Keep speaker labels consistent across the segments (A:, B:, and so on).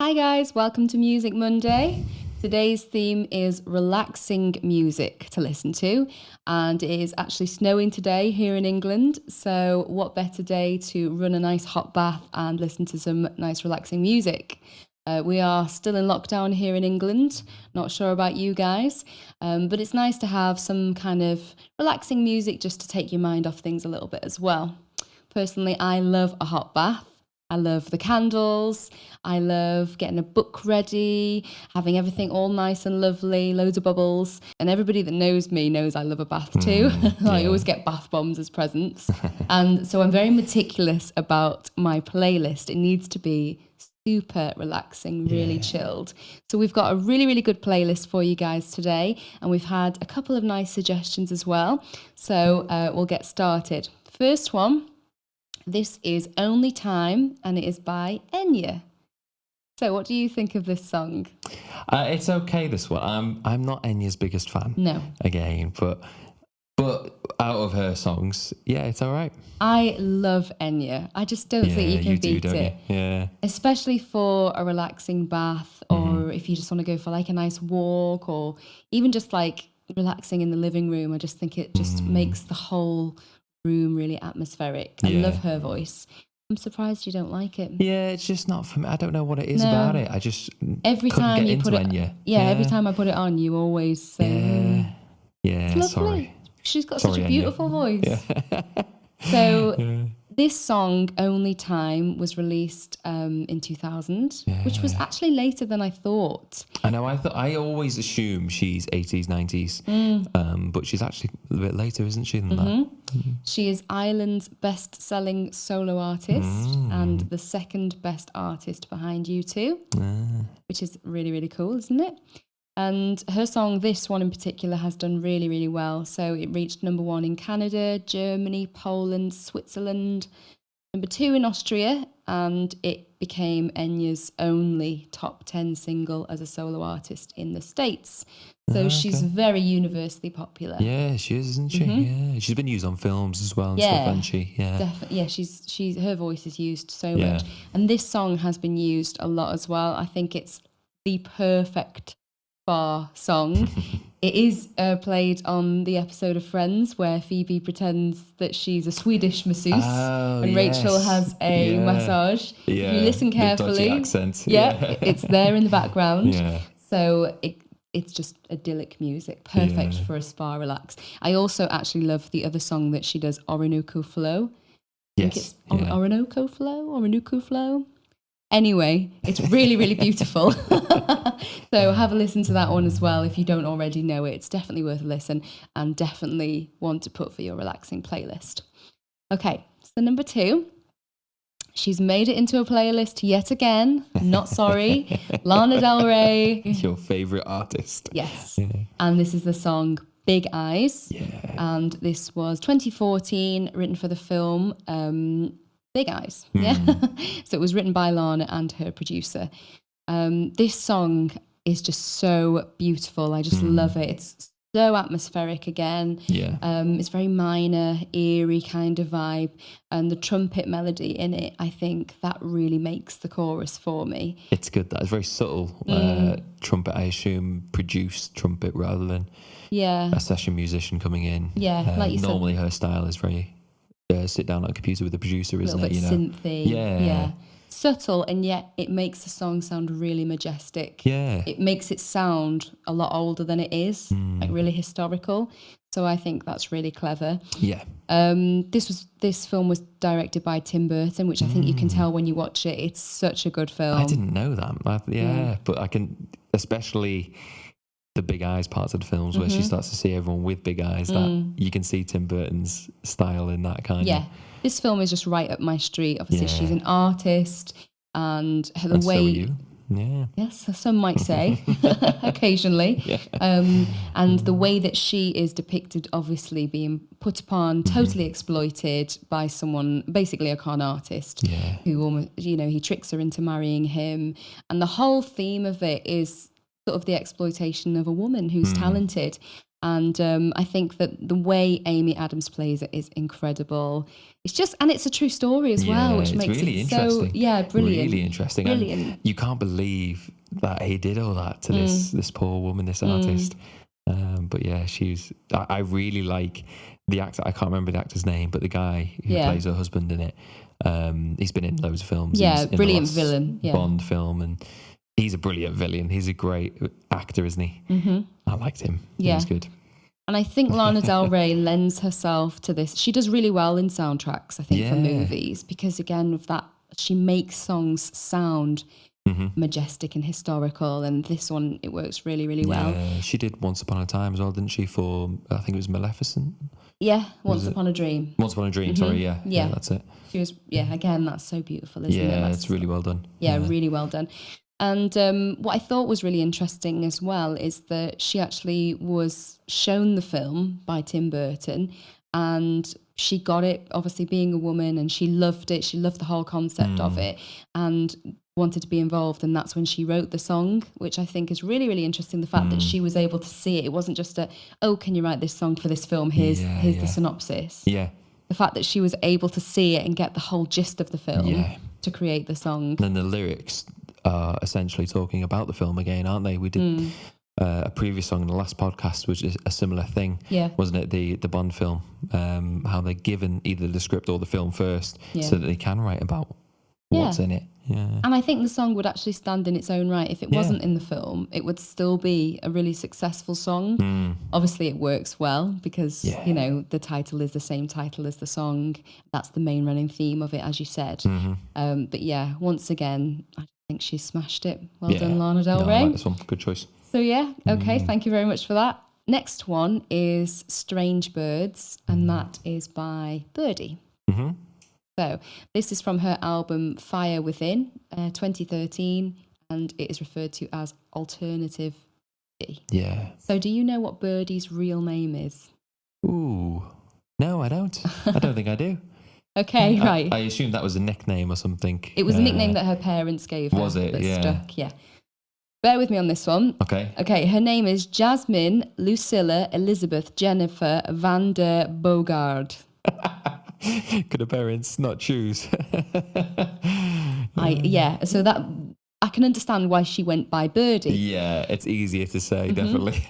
A: Hi guys, welcome to Music Monday. Today's theme is relaxing music to listen to, and it is actually snowing today here in England, so what better day to run a nice hot bath and listen to some nice relaxing music. We are still in lockdown here in England, not sure about you guys, but it's nice to have some kind of relaxing music just to take your mind off things a little bit as well. Personally, I love a hot bath. I love the candles. I love getting a book ready, having everything all nice and lovely, loads of bubbles. And everybody that knows me knows I love a bath too. I always get bath bombs as presents. And so I'm very meticulous about my playlist. It needs to be super relaxing, really chilled. So we've got a really, really good playlist for you guys today. And we've had a couple of nice suggestions as well. So we'll get started. First one. This is Only Time, and it is by Enya. So what do you think of this song?
B: It's okay, this one. I'm not Enya's biggest fan.
A: No.
B: Again, but out of her songs, yeah, it's all right.
A: I love Enya. I just don't think you can beat it.
B: Yeah.
A: Especially for a relaxing bath, or if you just want to go for like a nice walk, or even just like relaxing in the living room. I just think it just makes the whole room really atmospheric. I love her voice. I'm surprised you don't like it.
B: Yeah, it's just not for me. I don't know what it is about it. I just
A: every time
B: get
A: you
B: into
A: put it,
B: Enya.
A: every time I put it on, you always say,
B: "Yeah,
A: it's lovely."
B: Sorry.
A: She's got such a beautiful voice.
B: Yeah.
A: So this song, Only Time, was released in 2000, which was actually later than I thought.
B: I know. I always assume she's 80s, 90s, but she's actually a bit later, isn't she? Than that.
A: She is Ireland's best-selling solo artist and the second best artist behind U2, which is really, really cool, isn't it? And her song, this one in particular, has done really, really well. So it reached number 1 in Canada, Germany, Poland, Switzerland, number 2 in Austria, and it became Enya's only top 10 single as a solo artist in the States. So she's very universally popular.
B: Yeah, she is, isn't she? Yeah, she's been used on films as well and stuff, hasn't she? Yeah,
A: definitely. Yeah, she's her voice is used so much, and this song has been used a lot as well. I think it's the perfect bar song. It is played on the episode of Friends where Phoebe pretends that she's a Swedish masseuse and Rachel has a massage. If you listen carefully,
B: accent.
A: It's there in the background. So it's just idyllic music, perfect for a spa relax. I also actually love the other song that she does, Orinoco Flow. Orinoco Flow. Anyway, it's really, really beautiful. So have a listen to that one as well if you don't already know it. It's definitely worth a listen and definitely one to put for your relaxing playlist. Okay, so number 2. She's made it into a playlist yet again. Not sorry. Lana Del Rey.
B: Your favourite artist.
A: Yes. And this is the song Big Eyes. And this was 2014, written for the film Big Eyes. So it was written by Lana and her producer. This song is just so beautiful. I just love it. It's so atmospheric again. It's very minor, eerie kind of vibe, and the trumpet melody in it, I think that really makes the chorus for me.
B: It's good. That is very subtle trumpet. I assume produced trumpet rather than a session musician coming in.
A: Like you
B: normally
A: said,
B: her style is very sit down at a computer with a producer, isn't it?
A: Synthy. Subtle, and yet it makes the song sound really majestic. It makes it sound a lot older than it is, like really historical. So I think that's really clever. This film was directed by Tim Burton, which I think you can tell when you watch it. It's such a good film.
B: I didn't know that. But I can, especially the big eyes parts of the films where she starts to see everyone with big eyes, that you can see Tim Burton's style in that kind of.
A: This film is just right up my street. Obviously, she's an artist, and the way.
B: So are you.
A: Yes, some might say, occasionally. And the way that she is depicted, obviously being put upon, totally exploited by someone, basically a con artist, who almost, he tricks her into marrying him. And the whole theme of it is sort of the exploitation of a woman who's talented. And I think that the way Amy Adams plays it is incredible. It's just, and it's a true story as well, which makes
B: really
A: it
B: interesting.
A: brilliant.
B: Really interesting.
A: Brilliant.
B: And you can't believe that he did all that to this poor woman, this artist. But yeah, I really like the actor. I can't remember the actor's name, but the guy who plays her husband in it. He's been in loads of films.
A: Yeah,
B: he's in
A: brilliant
B: the last
A: villain. Yeah.
B: Bond film, and he's a brilliant villain. He's a great actor, isn't he? Mm-hmm. I liked him. Yeah. He was good.
A: And I think Lana Del Rey lends herself to this. She does really well in soundtracks, I think, for movies, because again, of that, she makes songs sound majestic and historical, and this one, it works really, really well.
B: Yeah, she did Once Upon a Time as well, didn't she, for, I think it was Maleficent?
A: Yeah, Once Upon a Dream.
B: Once Upon a Dream, sorry, yeah, that's it.
A: She was, again, that's so beautiful, isn't it?
B: Yeah, it's really well done.
A: Yeah, really well done. And what I thought was really interesting as well is that she actually was shown the film by Tim Burton, and she got it, obviously being a woman, and she loved it. She loved the whole concept of it and wanted to be involved. And that's when she wrote the song, which I think is really, really interesting. The fact that she was able to see it. It wasn't just can you write this song for this film? Here's the synopsis.
B: Yeah.
A: The fact that she was able to see it and get the whole gist of the film to create the song.
B: And then the lyrics are essentially talking about the film again, aren't they? We did a previous song in the last podcast, which is a similar thing, wasn't it? The Bond film, how they're given either the script or the film first so that they can write about what's in it. Yeah. And
A: I think the song would actually stand in its own right. If it wasn't in the film, it would still be a really successful song. Obviously, it works well because, you know, the title is the same title as the song. That's the main running theme of it, as you said. But yeah, once again, I think she smashed it. Well done, Lana Del Rey.
B: I like this one. Good choice.
A: So yeah, okay, thank you very much for that. Next one is Strange Birds, and that is by Birdie. So this is from her album Fire Within, 2013, and it is referred to as Alternative.
B: Yeah.
A: So do you know what Birdie's real name is?
B: Ooh, no, I don't. I don't think I do.
A: Okay, right.
B: I assumed that was a nickname or something.
A: It was a nickname that her parents gave her.
B: Was it?
A: That
B: Yeah.
A: stuck, yeah. Bear with me on this one.
B: Okay.
A: Okay, her name is Jasmine Lucilla Elizabeth Jennifer van der Bogard.
B: Could her parents not choose?
A: So that I can understand why she went by Birdie.
B: Yeah, it's easier to say, definitely.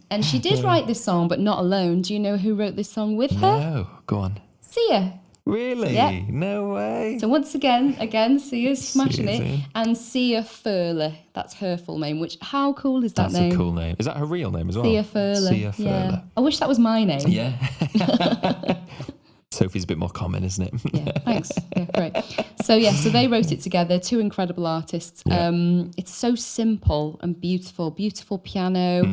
A: And she did write this song, but not alone. Do you know who wrote this song with her?
B: No, go on.
A: Sia.
B: Really?
A: Yeah.
B: No way.
A: So once again, Sia's smashing it. And Sia Furler, that's her full name, which, how cool is that name?
B: That's a cool name. Is that her real name as well?
A: Sia Furler.
B: Sia Furler.
A: Yeah. I wish that was my name.
B: Yeah. Sophie's a bit more common, isn't it?
A: Yeah, thanks. Yeah, great. So they wrote it together, two incredible artists.
B: Yeah.
A: It's so simple and beautiful piano,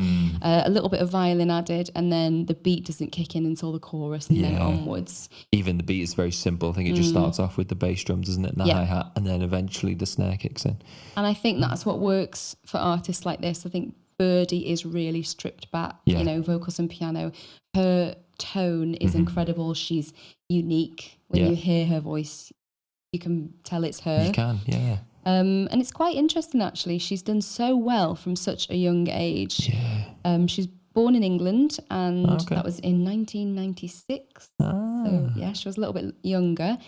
A: a little bit of violin added, and then the beat doesn't kick in until the chorus and then onwards.
B: Even the beat is very simple. I think it just starts off with the bass drums, doesn't it? And the hi-hat, and then eventually the snare kicks in. And
A: I think that's what works for artists like this. I think Birdie is really stripped back, you know, vocals and piano. Her tone is incredible. She's unique. When you hear her voice, you can tell it's her.
B: You can, yeah.
A: And it's quite interesting, actually. She's done so well from such a young age.
B: Yeah.
A: She's born in England, and that was in 1996. So, yeah, she was a little bit younger.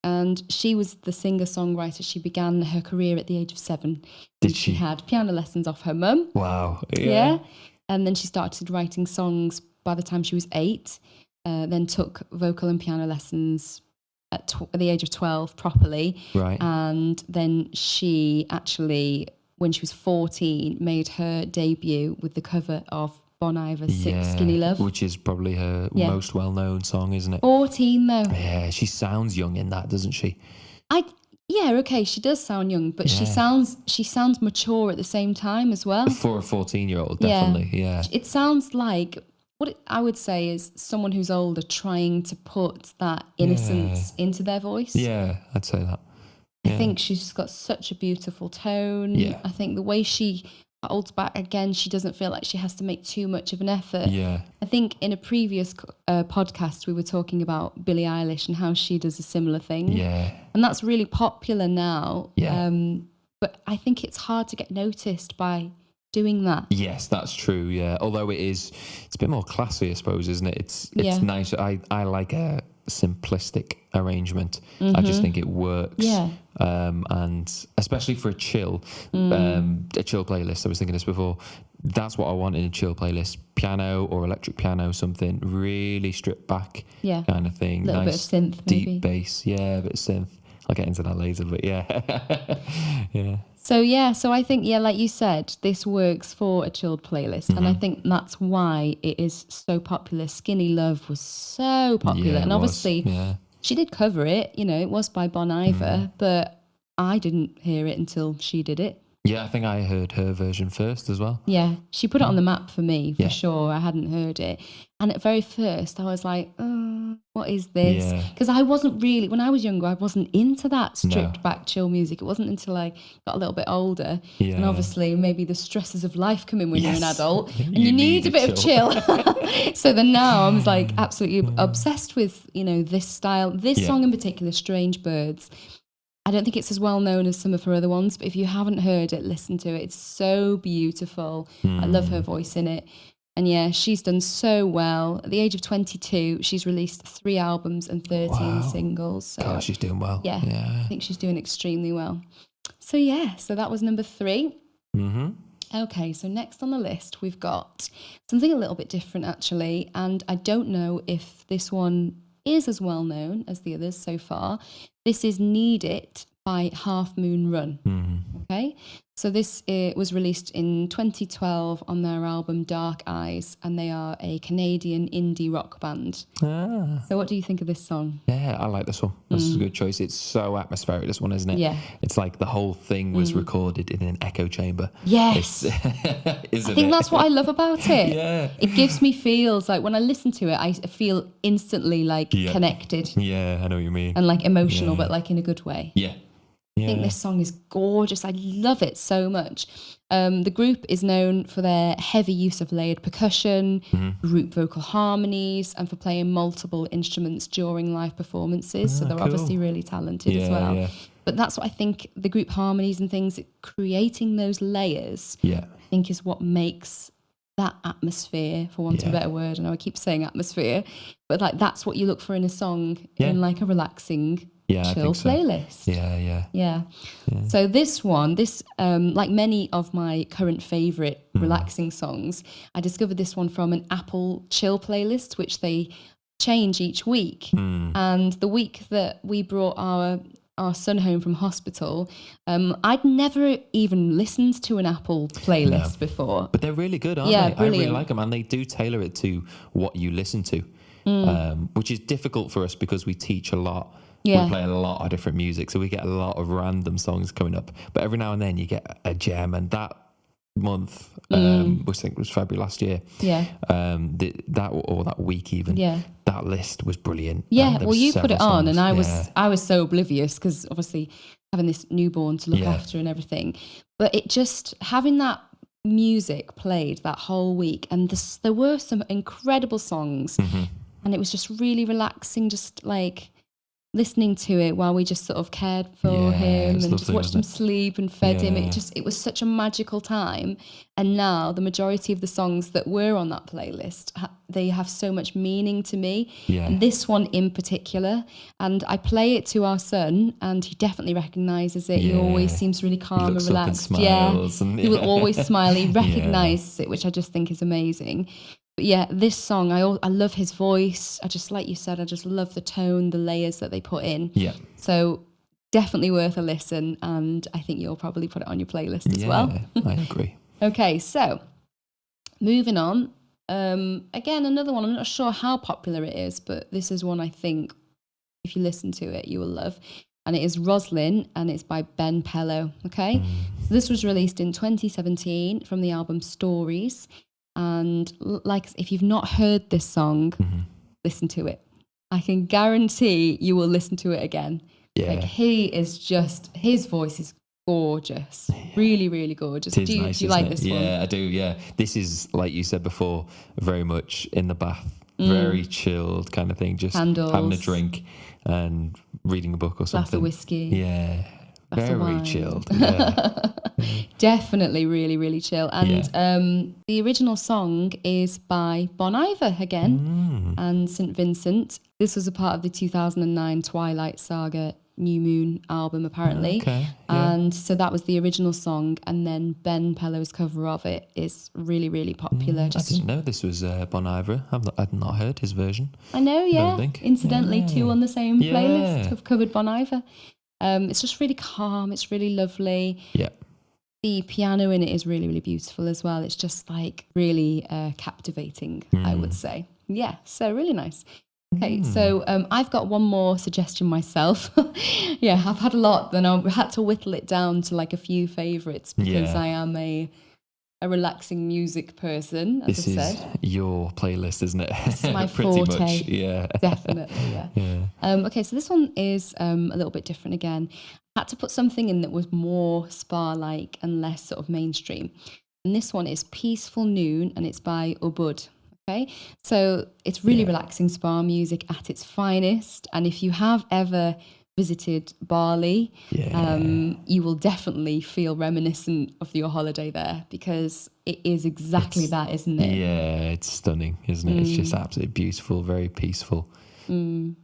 A: And she was the singer-songwriter. She began her career at the age of 7.
B: Did she?
A: She had piano lessons off her mum.
B: Wow.
A: Yeah. And then she started writing songs by the time she was 8. Then took vocal and piano lessons at the age of 12 properly.
B: Right.
A: And then she actually, when she was 14, made her debut with the cover of Bon Iver's Sick Skinny Love.
B: Which is probably her most well-known song, isn't it?
A: 14 though.
B: Yeah, she sounds young in that, doesn't she?
A: She does sound young, but she sounds mature at the same time as well.
B: For a 14-year-old, definitely, yeah.
A: It sounds like, I would say is someone who's older trying to put that innocence into their voice.
B: Yeah, I'd say that. Yeah.
A: I think she's got such a beautiful tone.
B: Yeah.
A: I think the way she holds back, again, she doesn't feel like she has to make too much of an effort.
B: Yeah.
A: I think in a previous podcast, we were talking about Billie Eilish and how she does a similar thing.
B: Yeah.
A: And that's really popular now.
B: Yeah.
A: But I think it's hard to get noticed by doing that.
B: Yes, that's true. Yeah, although it's a bit more classy, I suppose, isn't it? It's nice. I like a simplistic arrangement. I just think it works.
A: Yeah.
B: And especially for a chill playlist. I was thinking this before. That's what I want in a chill playlist: piano or electric piano, something really stripped back, kind of thing.
A: A little bit of synth, maybe.
B: Deep bass, a bit of synth. I'll get into that later, but yeah.
A: So I think, like you said, this works for a chilled playlist. And I think that's why it is so popular. Skinny Love was so popular. And obviously, she did cover it. It was by Bon Iver, but I didn't hear it until she did it.
B: Yeah, I think I heard her version first as well.
A: Yeah, she put it on the map for me, for sure. I hadn't heard it. And at very first, I was like, oh, what is this? Because I wasn't really, when I was younger, I wasn't into that stripped back chill music. It wasn't until I got a little bit older. Yeah. And obviously, maybe the stresses of life come in when you're an adult and you need a bit of chill. So then now I'm like absolutely obsessed with, this style, this song in particular, Strange Birds. I don't think it's as well known as some of her other ones, but if you haven't heard it, listen to it. It's so beautiful. I love her voice in it. And she's done so well. At the age of 22, she's released 3 albums and 13 singles. So,
B: God, she's doing well.
A: Yeah, I think she's doing extremely well. So that was number 3. Okay, so next on the list, we've got something a little bit different, actually. And I don't know if this one is as well known as the others so far. This is Need It by Half Moon Run. Okay, so this was released in 2012 on their album Dark Eyes, and they are a Canadian indie rock band. So what do you think of this song?
B: Yeah, I like this one. This is a good choice. It's so atmospheric, this one, isn't it?
A: Yeah.
B: It's like the whole thing was recorded in an echo chamber.
A: Yes. I think that's what I love about it. It gives me feels like when I listen to it, I feel instantly like connected.
B: Yeah, I know what you mean.
A: And like emotional, but like in a good way.
B: Yeah.
A: I think this song is gorgeous. I love it so much. The group is known for their heavy use of layered percussion, group vocal harmonies, and for playing multiple instruments during live performances. So they're obviously really talented as well. Yeah. But that's what I think, the group harmonies and things, creating those layers, I think is what makes that atmosphere, for want of a better word. I know I keep saying atmosphere, but like that's what you look for in a song, in like a relaxing chill playlist. Yeah. So this one, like many of my current favourite relaxing songs, I discovered this one from an Apple Chill playlist, which they change each week. And the week that we brought our son home from hospital, I'd never even listened to an Apple playlist before.
B: But they're really good, aren't they? Brilliant. I really like them, and they do tailor it to what you listen to, which is difficult for us because we teach a lot. We play a lot of different music, so we get a lot of random songs coming up. But every now and then you get a gem, and that month, which I think was February last year, that week even, that list was brilliant.
A: Yeah, well, you put it on, and I was so oblivious because obviously having this newborn to look after and everything. But it just having that music played that whole week, and there were some incredible songs, and it was just really relaxing, just like listening to it while we just sort of cared for him and just watched him sleep and fed him. It was such a magical time. And now the majority of the songs that were on that playlist, they have so much meaning to me. And this one in particular. And I play it to our son, and he definitely recognises it. He always seems really calm and relaxed. He will always smile. He recognises it, which I just think is amazing. But this song, I love his voice. I just, like you said, I just love the tone, the layers that they put in. So definitely worth a listen, and I think you'll probably put it on your playlist as well.
B: I agree.
A: Okay, so moving on. Again, another one. I'm not sure how popular it is, but this is one I think if you listen to it, you will love. And it is Roslyn, and it's by Ben Pello. Okay, so this was released in 2017 from the album Stories. And like, if you've not heard this song, listen to it. I can guarantee you will listen to it again. Like, his voice is gorgeous. Really, really gorgeous. Do you like this one?
B: Yeah, I do. Yeah. This is, like you said before, very much in the bath, very chilled kind of thing. Just candles, having a drink and reading a book or something.
A: Glass of whiskey.
B: Yeah. Very chilled. Yeah.
A: Definitely really, really chill. And the original song is by Bon Iver again and St. Vincent. This was a part of the 2009 Twilight Saga New Moon album, apparently.
B: Okay.
A: And so that was the original song. And then Ben Pello's cover of it is really, really popular.
B: I didn't know this was Bon Iver. I've not heard his version.
A: I know, yeah.
B: I don't think.
A: Incidentally, two on the same playlist have covered Bon Iver. It's just really calm. It's really lovely.
B: Yeah.
A: The piano in it is really, really beautiful as well. It's just like really captivating, I would say. Yeah, so really nice. Okay, so I've got one more suggestion myself. Yeah, I've had a lot, then I had to whittle it down to like a few favourites because I am a relaxing music person, as I said.
B: This is your playlist, isn't it?
A: It's my
B: Pretty
A: forte.
B: much, yeah.
A: Definitely, yeah. Okay, so this one is a little bit different again. I had to put something in that was more spa-like and less sort of mainstream. And this one is Peaceful Noon, and it's by Ubud. Okay, so it's really relaxing spa music at its finest. And if you have ever visited Bali, you will definitely feel reminiscent of your holiday there because it is exactly that, isn't it?
B: Yeah, it's stunning, isn't it? It's just absolutely beautiful, very peaceful, very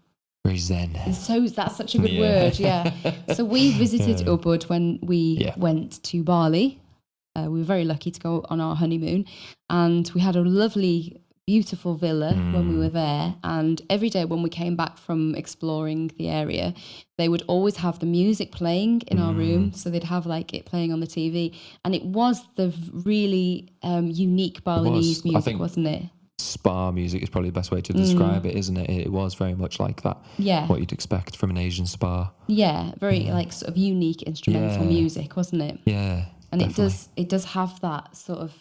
B: zen.
A: So that's such a good word, yeah. So we visited Ubud when we went to Bali. We were very lucky to go on our honeymoon, and we had a lovely, beautiful villa when we were there. And every day when we came back from exploring the area, they would always have the music playing in our room. So they'd have like it playing on the TV, and it was the really unique Balinese music, wasn't it?
B: Spa music is probably the best way to describe it, isn't it? It was very much like that. Yeah. What you'd expect from an Asian spa.
A: Yeah, very like sort of unique instrumental music, wasn't it?
B: Yeah.
A: And definitely. it does have that sort of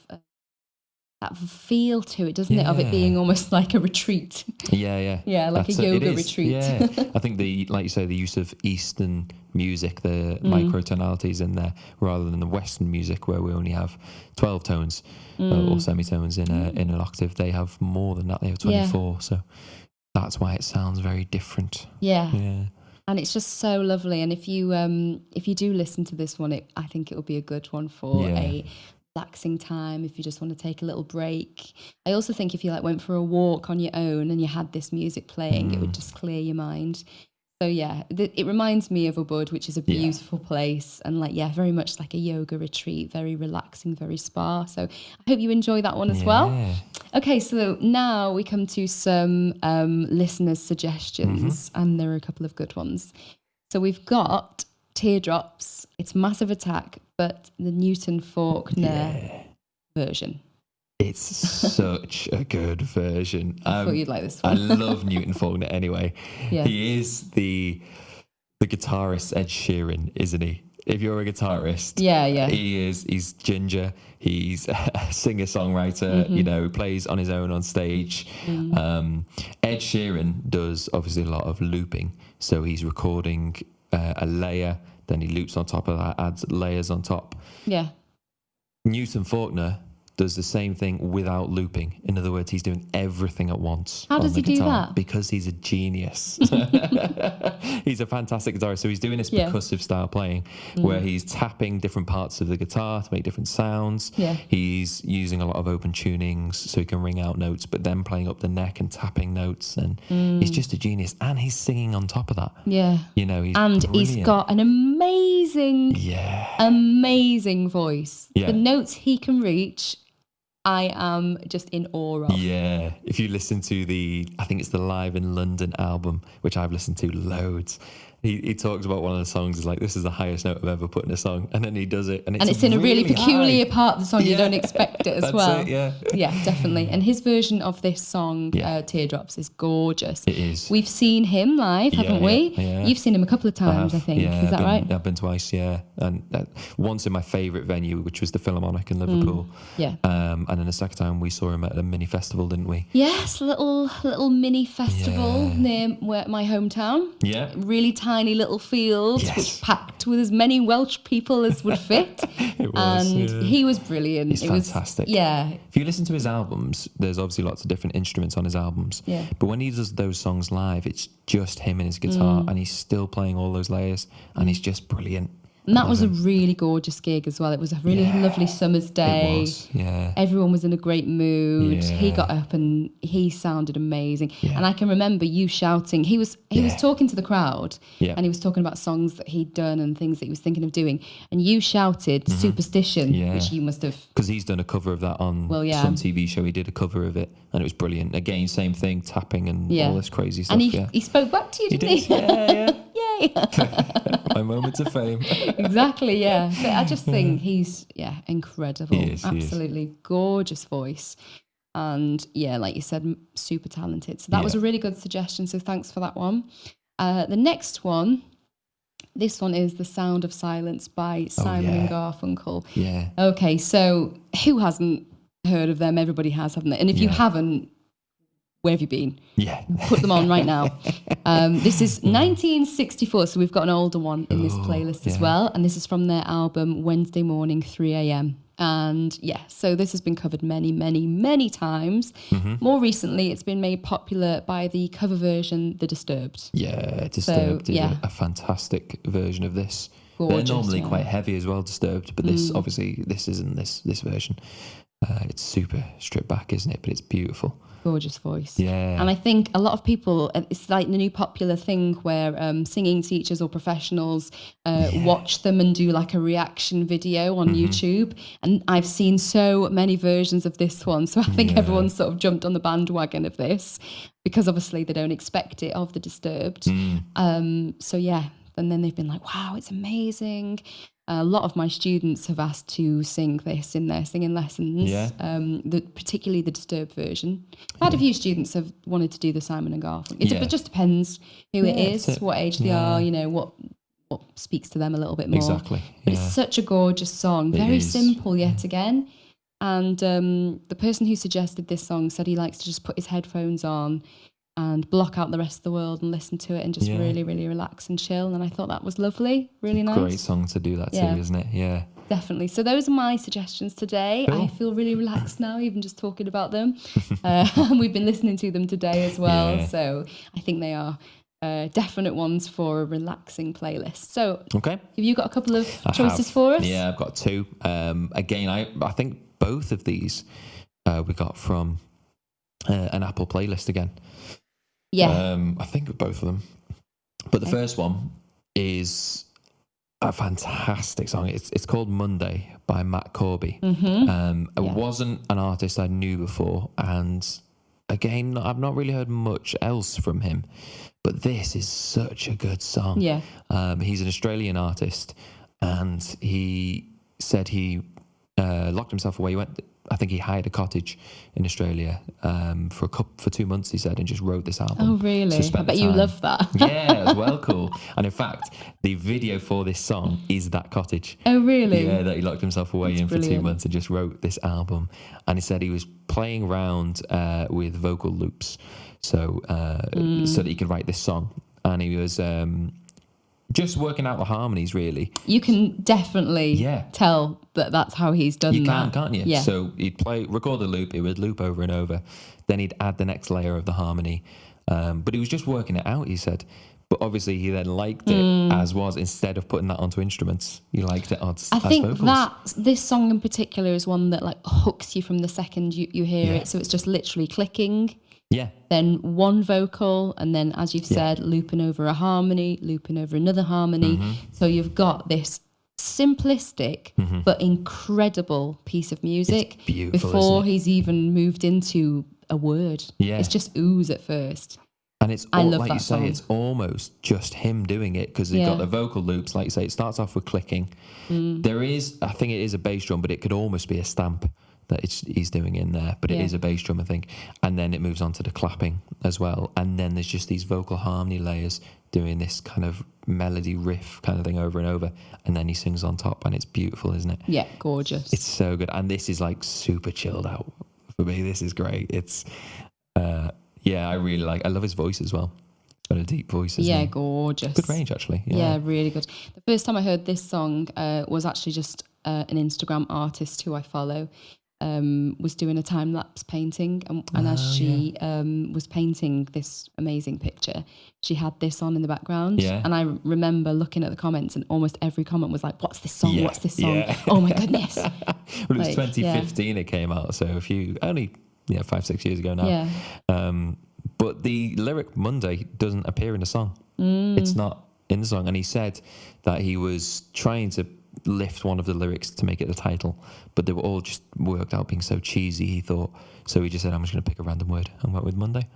A: that feel to it, doesn't it? Of it being almost like a retreat.
B: Yeah.
A: Yeah, like a yoga retreat.
B: Yeah. I think like you say, the use of Eastern music, the microtonalities in there, rather than the Western music where we only have 12 tones or semitones in an octave. They have more than that. They have 24. So that's why it sounds very different.
A: Yeah. And it's just so lovely. And if you do listen to this one, I think it will be a good one for a relaxing time if you just want to take a little break. I also think if you like went for a walk on your own and you had this music playing, it would just clear your mind. So yeah, it reminds me of Ubud, which is a beautiful place, and like very much like a yoga retreat, very relaxing, very spa. So I hope you enjoy that one as well. Okay, so now we come to some listeners' suggestions, and there are a couple of good ones. So we've got Teardrops. It's Massive Attack, but the Newton Faulkner version.
B: It's such a good version.
A: I thought you'd like this one.
B: I love Newton Faulkner anyway. He is the guitarist Ed Sheeran, isn't he? If you're a guitarist, he is. He's ginger. He's a singer-songwriter. You know, plays on his own on stage. Ed Sheeran does obviously a lot of looping, so he's recording a layer, then he loops on top of that, adds layers on top. Yeah. Newton Faulkner does the same thing without looping. In other words, he's doing everything at once.
A: How does he do that?
B: Because he's a genius. He's a fantastic guitarist. So he's doing this percussive style playing where he's tapping different parts of the guitar to make different sounds. He's using a lot of open tunings so he can ring out notes, but then playing up the neck and tapping notes. And he's just a genius. And he's singing on top of that. Yeah. You know,
A: he's got an amazing voice. The notes he can reach, I am just in awe of.
B: Yeah. If you listen to I think it's the Live in London album, which I've listened to loads. He talks about one of the songs is like, this is the highest note I've ever put in a song, and then he does it, and it's
A: in a really peculiar
B: high
A: part of the song. You don't expect it as well.
B: Yeah,
A: definitely. And his version of this song, Teardrops, is gorgeous.
B: It is.
A: We've seen him live, haven't we?
B: Yeah.
A: You've seen him a couple of times, I think. Is that right?
B: I've been twice, and once in my favourite venue, which was the Philharmonic in Liverpool. And then the second time we saw him at a mini festival, didn't we?
A: Yes, little mini festival near my hometown. Yeah, really tiny little field, which packed with as many Welsh people as would fit. It was, and he was brilliant.
B: He's fantastic. If you listen to his albums, there's obviously lots of different instruments on his albums. Yeah. But when he does those songs live, it's just him and his guitar, and he's still playing all those layers, and he's just brilliant.
A: And that was a really gorgeous gig as well. It was a really lovely summer's day.
B: It was, yeah.
A: Everyone was in a great mood.
B: Yeah.
A: He got up and he sounded amazing.
B: Yeah.
A: And I can remember you shouting. He was talking to the crowd, and he was talking about songs that he'd done and things that he was thinking of doing. And you shouted Superstition, which you must have...
B: Because he's done a cover of that on some TV show. He did a cover of it and it was brilliant. Again, same thing, tapping and all this crazy stuff.
A: And he spoke back to you, didn't he?
B: Yeah.
A: Yay.
B: My moments of fame.
A: Exactly, yeah. But I just think he's, incredible.
B: He is,
A: absolutely gorgeous voice. And like you said, super talented. So that was a really good suggestion. So thanks for that one. The next one, this one is The Sound of Silence by Simon and Garfunkel. Yeah. Okay, so who hasn't heard of them? Everybody has, haven't they? And if you haven't, where have you been? Yeah. Put them on right now. This is 1964, so we've got an older one in this playlist as well. And this is from their album Wednesday Morning, 3 a.m. And so this has been covered many, many, many times. More recently, it's been made popular by the cover version, The Disturbed.
B: Yeah, Disturbed is a fantastic version of this. Gorgeous, they're normally quite heavy as well, Disturbed, but this obviously this isn't this version. It's super stripped back, isn't it? But it's beautiful.
A: Gorgeous voice.
B: Yeah.
A: And I think a lot of people, it's like the new popular thing where singing teachers or professionals watch them and do like a reaction video on YouTube. And I've seen so many versions of this one. So I think everyone's sort of jumped on the bandwagon of this because obviously they don't expect it of The Disturbed. And then they've been like, wow, it's amazing. A lot of my students have asked to sing this in their singing lessons, particularly the Disturbed version. I've had a few students have wanted to do the Simon and Garfunkel. It just depends who it is, what age they are, what speaks to them a little bit more.
B: Exactly.
A: But it's such a gorgeous song, very simple yet again. And the person who suggested this song said he likes to just put his headphones on and block out the rest of the world and listen to it and just really, really relax and chill. And I thought that was lovely, really nice.
B: Great song to do that too, isn't it? Yeah.
A: Definitely. So those are my suggestions today. Cool. I feel really relaxed now, even just talking about them. We've been listening to them today as well. So I think they are definite ones for a relaxing playlist. So have you got a couple of choices for us?
B: Yeah, I've got two. Again, I think both of these we got from an Apple playlist again. Yeah. I think both of them. But the first one is a fantastic song. It's called Monday by Matt Corby. It wasn't an artist I knew before. And again, I've not really heard much else from him. But this is such a good song. Yeah. He's an Australian artist. And he said he locked himself away. He went... I think he hired a cottage in Australia for 2 months, he said, and just wrote this album.
A: Oh, really? I bet you love that.
B: Yeah, it was well cool. And in fact, the video for this song is that cottage.
A: Oh, really?
B: Yeah, that he locked himself away in for 2 months and just wrote this album. And he said he was playing around with vocal loops so that he could write this song. And he was... just working out the harmonies, really.
A: You can definitely tell that that's how he's done that.
B: You can't you? Yeah. So he'd record the loop, it would loop over and over. Then he'd add the next layer of the harmony. But he was just working it out, he said. But obviously he then liked it as was, instead of putting that onto instruments. He liked it as vocals.
A: I think this song in particular is one that like hooks you from the second you hear it. So it's just literally clicking. Yeah. Then one vocal, and then, as you've said, looping over a harmony, looping over another harmony. So you've got this simplistic but incredible piece of music.
B: It's beautiful,
A: before he's even moved into a word. Yeah. It's just ooze at first.
B: And it's all, like you say, it's almost just him doing it, because you've got the vocal loops, like you say, it starts off with clicking. There is, I think it is a bass drum, but it could almost be a stamp that he's doing in there, but it is a bass drum, I think. And then it moves on to the clapping as well. And then there's just these vocal harmony layers doing this kind of melody riff kind of thing over and over. And then he sings on top, and it's beautiful, isn't it?
A: Yeah, gorgeous.
B: It's so good. And this is like super chilled out for me. This is great. It's, I really I love his voice as well. It's got a deep voice, isn't it?
A: Gorgeous.
B: Good range, actually.
A: Yeah, really good. The first time I heard this song was actually just an Instagram artist who I follow. was doing a time-lapse painting, and as she was painting this amazing picture, she had this on in the background.
B: Yeah.
A: And I remember looking at the comments, and almost every comment was like, what's this song?
B: Yeah.
A: What's this song?
B: Yeah.
A: Oh my goodness.
B: Well, it was 2015 it came out, so only 5-6 years ago now.
A: Yeah.
B: But the lyric Monday doesn't appear in the song. It's not in the song. And he said that he was trying to lift one of the lyrics to make it the title, but they were all just worked out being so cheesy, he thought. So he just said, I'm just going to pick a random word and went with Monday.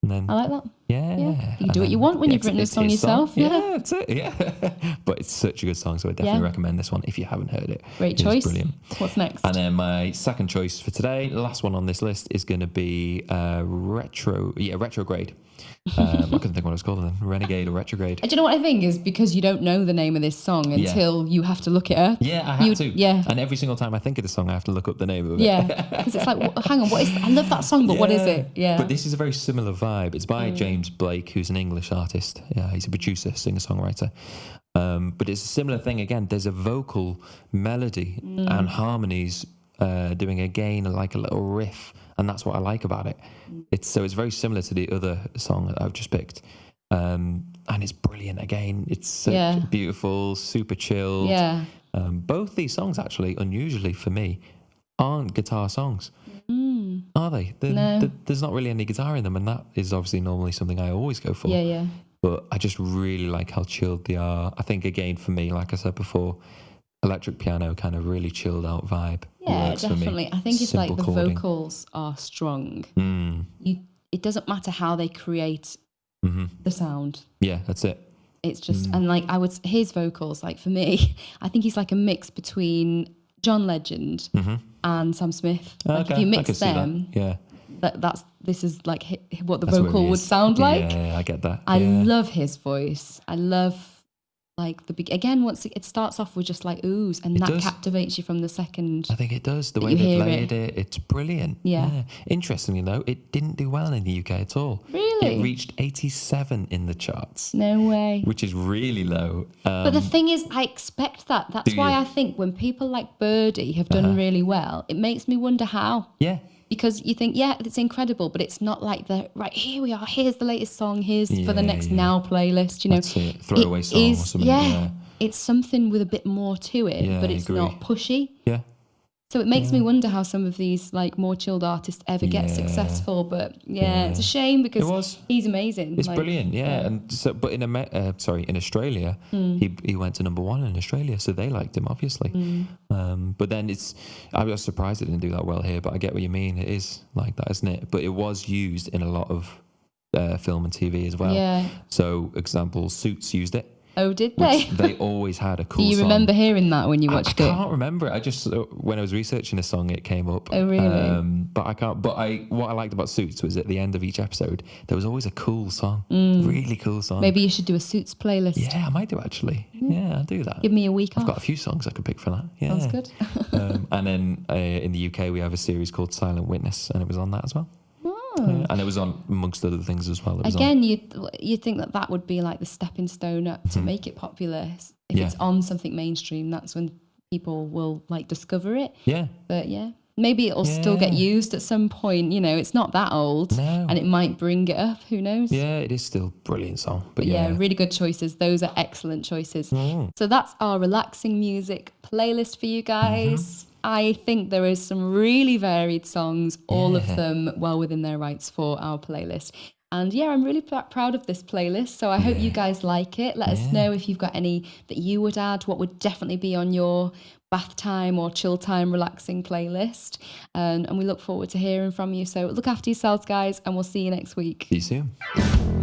B: And then,
A: I like that.
B: Yeah.
A: You do what you want when you've written a song yourself.
B: Yeah, that's it. Yeah. But it's such a good song, so I definitely recommend this one if you haven't heard it.
A: Great choice.
B: Brilliant.
A: What's next?
B: And then my second choice for today, the last one on this list, is going to be Retrograde. I couldn't think what it was called then. Renegade or Retrograde.
A: Do you know what I think is because you don't know the name of this song until you have to look it up.
B: Yeah, I have to.
A: Yeah.
B: And every single time I think of the song, I have to look up the name of it.
A: Yeah, because it's like, hang on, I love that song, but what is it? Yeah.
B: But this is a very similar vibe. It's by James Blake, who's an English artist. Yeah, he's a producer, singer-songwriter. But it's a similar thing again. There's a vocal melody and harmonies doing again like a little riff, and that's what I like about it. It's very similar to the other song that I've just picked, and it's brilliant. Again, it's so beautiful, super chilled.
A: Yeah.
B: Both these songs actually, unusually for me, aren't guitar songs. Are they?
A: No.
B: There's not really any guitar in them, and that is obviously normally something I always go for.
A: Yeah.
B: But I just really like how chilled they are. I think, again, for me, like I said before, electric piano kind of really chilled out vibe.
A: Yeah,
B: works
A: definitely.
B: For me.
A: I think it's
B: Simple
A: like the
B: chording.
A: vocals are strong. It doesn't matter how they create the sound.
B: Yeah, that's it.
A: It's just, and like his vocals, like for me, I think he's like a mix between John Legend and Sam Smith. Like if you mix them, this is like what the vocal would sound like.
B: Yeah, I get that.
A: I love his voice. I love like again, once it starts off with just like oohs, and that captivates you from the second.
B: I think it does. The way they've layered it, it's brilliant.
A: Yeah.
B: Interestingly though, it didn't do well in the UK at all.
A: Really?
B: It reached 87 in the charts.
A: No way.
B: Which is really low.
A: But the thing is, I expect that. That's why I think when people like Birdie have done really well, it makes me wonder how.
B: Yeah.
A: Because you think, it's incredible, but it's not like here we are, here's the latest song, here's for the next Now playlist, you know.
B: That's it. Throwaway song or something.
A: Yeah, it's something with a bit more to it, but it's not pushy.
B: Yeah.
A: So it makes me wonder how some of these like more chilled artists ever get successful. But it's a shame because he's amazing.
B: It's brilliant, and so, but in Australia, he went to number 1 in Australia, so they liked him obviously. But then I was surprised it didn't do that well here. But I get what you mean. It is like that, isn't it? But it was used in a lot of film and TV as well.
A: Yeah.
B: So, example, Suits used it.
A: Oh, did they?
B: They always had a cool song.
A: Do you remember hearing that when you watched it?
B: I can't remember it. I just, when I was researching a song, it came up.
A: Oh, really?
B: But I can't, what I liked about Suits was at the end of each episode, there was always a cool song. Really cool song.
A: Maybe you should do a Suits playlist.
B: Yeah, I might do actually. Yeah, I'll do that.
A: Give me a week off.
B: I've got a few songs I could pick for that. Yeah.
A: Sounds good.
B: And then in the UK, we have a series called Silent Witness, and it was on that as well. And it was on amongst other things as well.
A: Again, you think that would be like the stepping stone up to make it popular. If it's on something mainstream, that's when people will like discover it.
B: Yeah.
A: But maybe it'll still get used at some point. You know, it's not that old, and it might bring it up. Who knows?
B: Yeah, it is still a brilliant song. But
A: really good choices. Those are excellent choices. So that's our relaxing music playlist for you guys. I think there is some really varied songs, all of them well within their rights for our playlist. And I'm really proud of this playlist. So I hope you guys like it. Let us know if you've got any that you would add, what would definitely be on your bath time or chill time relaxing playlist. And we look forward to hearing from you. So look after yourselves, guys, and we'll see you next week.
B: See you soon.